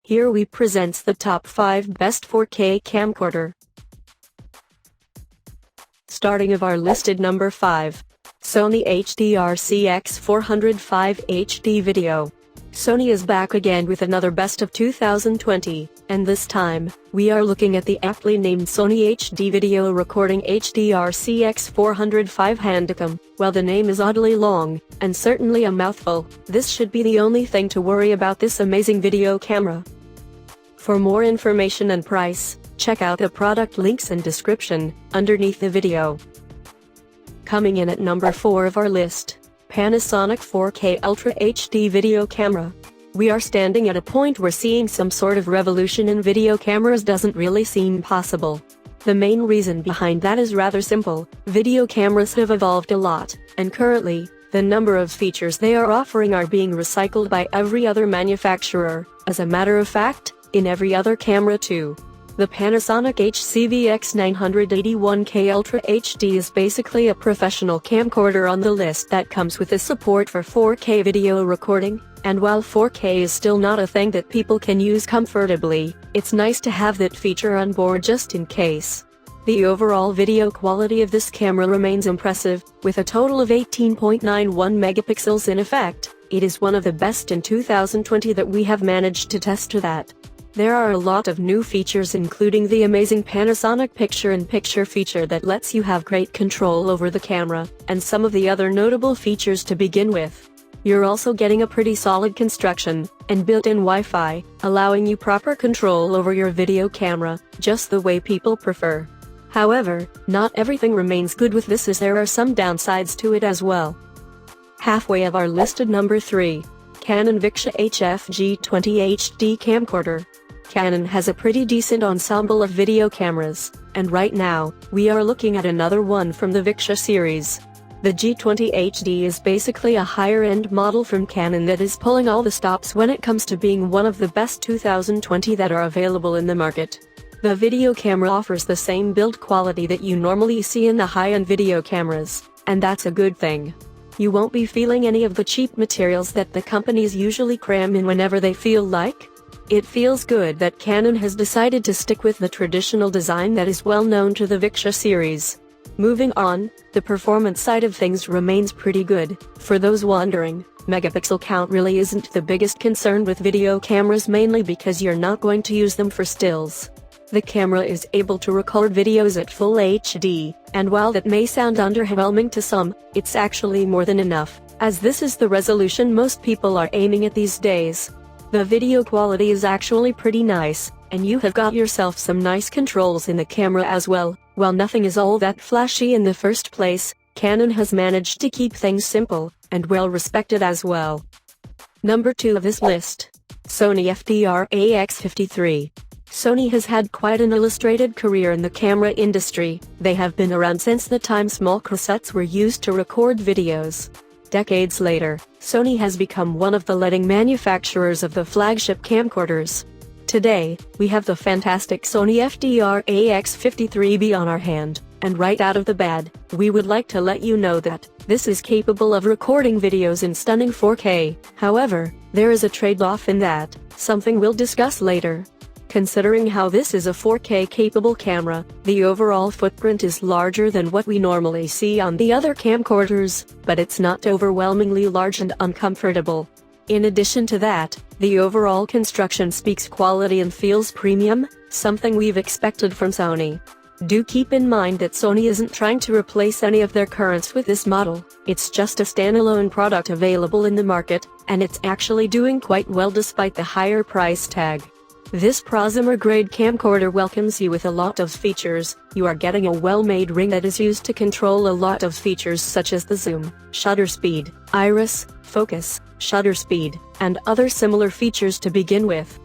Here we presents the top 5 best 4K camcorder. Starting of our listed number 5. Sony HDR-CX405 HD Video. Sony is back again with another best of 2020, and this time, we are looking at the aptly named Sony HD Video Recording HDR-CX405 Handicam. While the name is oddly long, and certainly a mouthful, this should be the only thing to worry about this amazing video camera. For more information and price, check out the product links and description underneath the video. Coming in at number 4 of our list, Panasonic 4K Ultra HD Video Camera. We are standing at a point where seeing some sort of revolution in video cameras doesn't really seem possible. The main reason behind that is rather simple. Video cameras have evolved a lot, and currently, the number of features they are offering are being recycled by every other manufacturer. As a matter of fact, in every other camera too. The Panasonic HCVX981K Ultra HD is basically a professional camcorder on the list that comes with the support for 4K video recording, and while 4K is still not a thing that people can use comfortably, it's nice to have that feature on board just in case. The overall video quality of this camera remains impressive, with a total of 18.91 megapixels in effect. It is one of the best in 2020 that we have managed to test to that. There are a lot of new features, including the amazing Panasonic picture-in-picture feature that lets you have great control over the camera, and some of the other notable features to begin with. You're also getting a pretty solid construction, and built-in Wi-Fi, allowing you proper control over your video camera, just the way people prefer. However, not everything remains good with this, as there are some downsides to it as well. Halfway of our listed number 3. Canon VIXIA HF-G20 HD Camcorder. Canon has a pretty decent ensemble of video cameras, and right now, we are looking at another one from the VIXIA series. The G20 HD is basically a higher-end model from Canon that is pulling all the stops when it comes to being one of the best 2020 that are available in the market. The video camera offers the same build quality that you normally see in the high-end video cameras, and that's a good thing. You won't be feeling any of the cheap materials that the companies usually cram in whenever they feel like. It feels good that Canon has decided to stick with the traditional design that is well known to the VIXIA series. Moving on, the performance side of things remains pretty good. For those wondering, megapixel count really isn't the biggest concern with video cameras, mainly because you're not going to use them for stills. The camera is able to record videos at full HD, and while that may sound underwhelming to some, it's actually more than enough, as this is the resolution most people are aiming at these days. The video quality is actually pretty nice, and you have got yourself some nice controls in the camera as well. While nothing is all that flashy in the first place, Canon has managed to keep things simple, and well respected as well. Number 2 of this list. Sony FDR-AX53. Sony has had quite an illustrated career in the camera industry. They have been around since the time small cassettes were used to record videos. Decades later, Sony has become one of the leading manufacturers of the flagship camcorders. Today, we have the fantastic Sony FDR-AX53B on our hand, and right out of the bat, we would like to let you know that this is capable of recording videos in stunning 4K. However, there is a trade-off in that, something we'll discuss later. Considering how this is a 4K capable camera, the overall footprint is larger than what we normally see on the other camcorders, but it's not overwhelmingly large and uncomfortable. In addition to that, the overall construction speaks quality and feels premium, something we've expected from Sony. Do keep in mind that Sony isn't trying to replace any of their currents with this model. It's just a standalone product available in the market, and it's actually doing quite well despite the higher price tag. This prosumer-grade camcorder welcomes you with a lot of features. You are getting a well-made ring that is used to control a lot of features such as the zoom, shutter speed, iris, focus, shutter speed, and other similar features to begin with.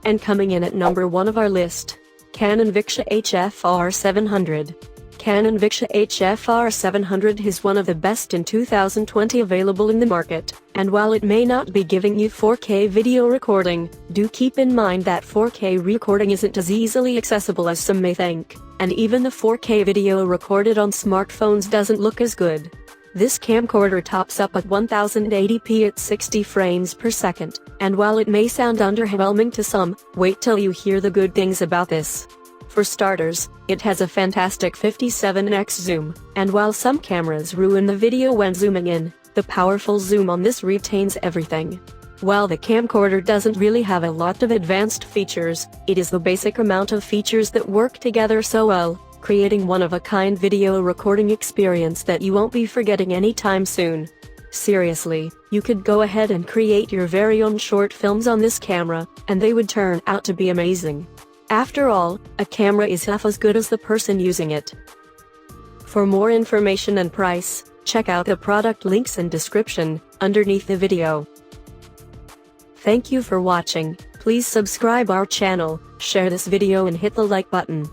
And coming in at number 1 of our list, Canon VIXIA HF-R700. Canon VIXIA HF-R700 is one of the best in 2020 available in the market, and while it may not be giving you 4K video recording, do keep in mind that 4K recording isn't as easily accessible as some may think, and even the 4K video recorded on smartphones doesn't look as good. This camcorder tops up at 1080p at 60 frames per second, and while it may sound underwhelming to some, wait till you hear the good things about this. For starters, it has a fantastic 57x zoom, and while some cameras ruin the video when zooming in, the powerful zoom on this retains everything. While the camcorder doesn't really have a lot of advanced features, it is the basic amount of features that work together so well, creating one-of-a-kind video recording experience that you won't be forgetting anytime soon. Seriously, you could go ahead and create your very own short films on this camera, and they would turn out to be amazing. After all, a camera is half as good as the person using it. For more information and price, check out the product links and description underneath the video. Thank you for watching. Please subscribe our channel, share this video and hit the like button.